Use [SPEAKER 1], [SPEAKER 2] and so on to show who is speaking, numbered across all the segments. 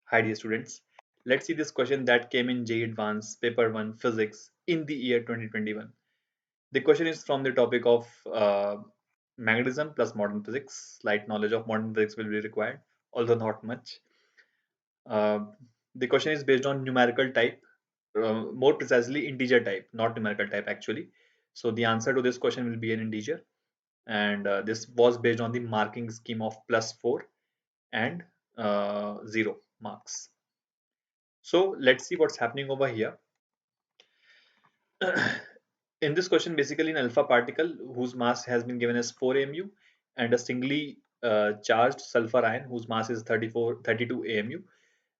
[SPEAKER 1] Hi dear students. Let's see this question that came in JEE Advanced Paper 1 Physics in the year 2021. The question is from the topic of magnetism plus modern physics. Slight knowledge of modern physics will be required, although not much. Uh, the question is based on numerical type, more precisely integer type, not numerical type actually. So the answer to this question will be an integer, and this was based on the marking scheme of +4 and 0 marks. So let's see what's happening over here. In this question, basically an alpha particle whose mass has been given as 4 mu and a singly charged sulfur ion whose mass is 32 amu.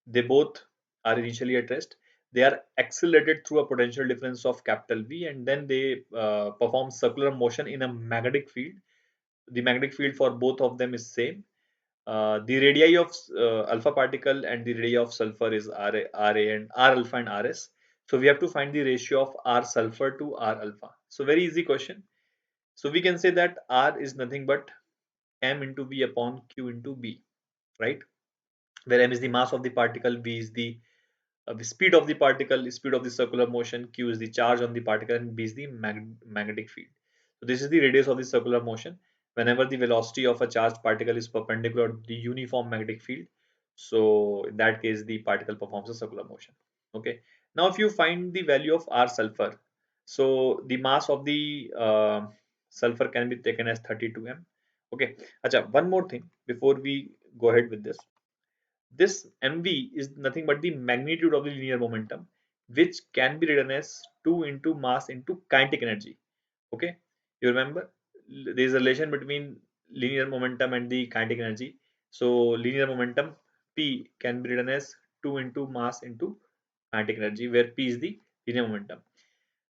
[SPEAKER 1] They both are initially at rest. They are accelerated through a potential difference of capital V, and then they perform circular motion in a magnetic field. The magnetic field for both of them is same. The radii of alpha particle and the radii of sulfur is Ra and R alpha and Rs. So we have to find the ratio of R sulfur to R alpha. So very easy question. So we can say that R is nothing but m into V upon Q into B, right? Where m is the mass of the particle, V is the speed of the particle, speed of the circular motion, Q is the charge on the particle, and B is the magnetic field. So this is the radius of the circular motion. Whenever the velocity of a charged particle is perpendicular to the uniform magnetic field, so in that case the particle performs a circular motion. Okay. Now if you find the value of R sulfur, so the mass of the sulfur can be taken as 32 m. Okay. Acha, one more thing before we go ahead with this. This mv is nothing but the magnitude of the linear momentum, which can be written as 2 into mass into kinetic energy. Okay, you remember there is a relation between linear momentum and the kinetic energy. So linear momentum P can be written as 2 into mass into kinetic energy, where P is the linear momentum.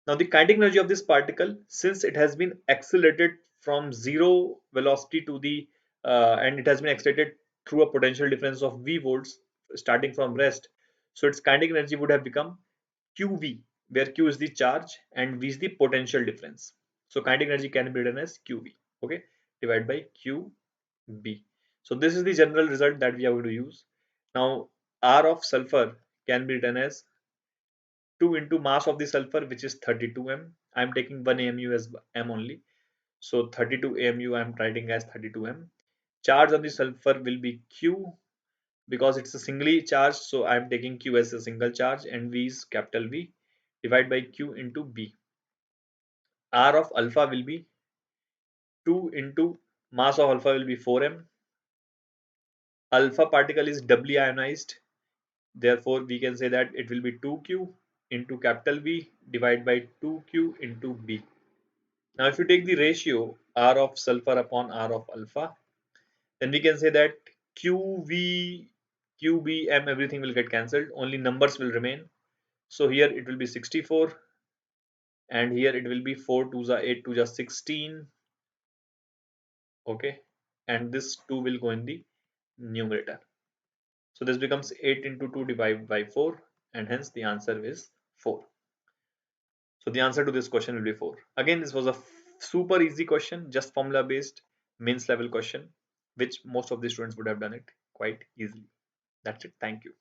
[SPEAKER 1] Now the kinetic energy of this particle, since it has been accelerated from zero velocity to the and it has been accelerated through a potential difference of V volts starting from rest, so its kinetic energy would have become QV, where Q is the charge and V is the potential difference. So kinetic energy can be written as QV, okay, divided by QB. So this is the general result that we are going to use. Now R of sulfur can be written as 2 into mass of the sulfur, which is 32 m. I'm taking 1 amu as m only. So 32 amu I'm writing as 32 m. Charge on the sulfur will be Q because it's a singly charged. So I'm taking Q as a single charge and V is capital V. Divide by Q into B. R of alpha will be 2 into mass of alpha will be 4m. Alpha particle is doubly ionized. Therefore, we can say that it will be 2Q into capital V divided by 2Q into B. Now, if you take the ratio R of sulfur upon R of alpha, then we can say that QV, QBM, everything will get cancelled. Only numbers will remain. So here it will be 64, and here it will be 4 to the 8 to the 16. Okay, and this 2 will go in the numerator. So this becomes 8 into 2 divided by 4, and hence the answer is 4. So the answer to this question will be 4. Again, this was a super easy question, just formula based mains level question, which most of the students would have done it quite easily. That's it. Thank you.